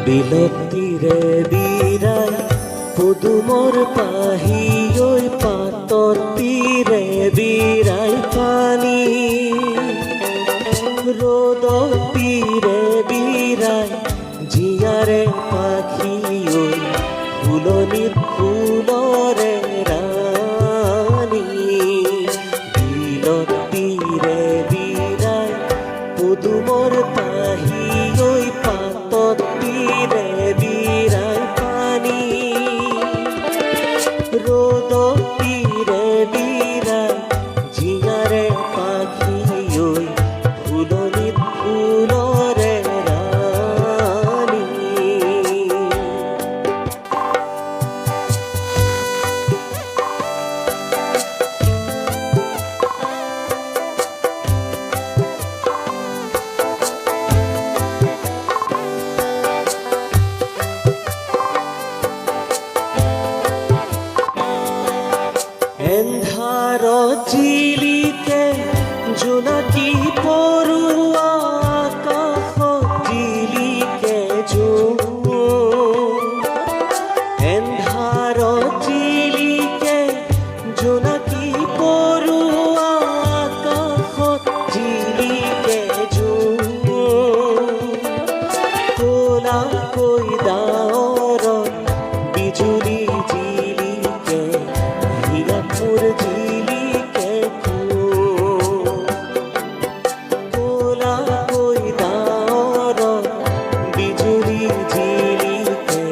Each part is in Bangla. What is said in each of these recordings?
বিলতীরে বিরাই পদুমৰ পাহি ঐ পাতৰ তীৰে বিৰাই পানী ৰ'দৰ তীৰে বিৰাই জীয়াৰে পাখি ঐ ফুলনিত ফুলৰে ৰাণী বিলতীৰে বিৰাই পদুমৰ পাহি ঐ পাতৰ তীৰে বিৰাই পানী রোদর তীরে বিরাই জিয়ারে পাখি ওই ফুলনিত ফুলরে রানী এন্ধাৰ জিলিকে জোনাকী পৰুৱা আকাশত জিলিকে এন্ধাৰ জিলিকে জোনাকী পৰুৱা আকাশত জিলিকে ক'লাকৈ ডাৱৰত বিজুলী জিলিকে হীৰাপুৰ জিলিকে ক'লাকৈ ডাৱৰত বিজুলী জিলিকে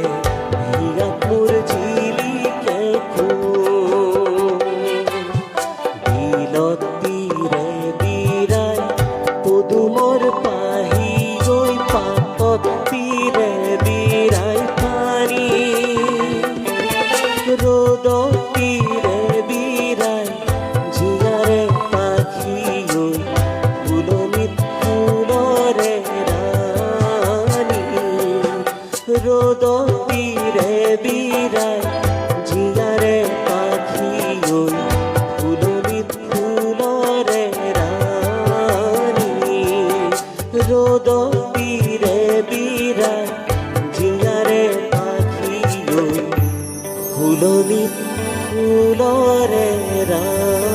হীৰাপুৰ জিলিকে বিলতীৰে বিৰাই পদুমৰ পাহি ঐ পাতত তীৰে বিৰাই পানী রোদর তীরে বিরাই জিয়ারে পাখি ঐ ফুলনিত ফুলরে রানী রোদর তীরে বিরাই জিয়ারে পাখি ঐ ফুলনিত ফুলরে রানী রোদর তীরে বিরাই জিয়ারে পাখি ঐ ফুলনিত ফুলরে রানী।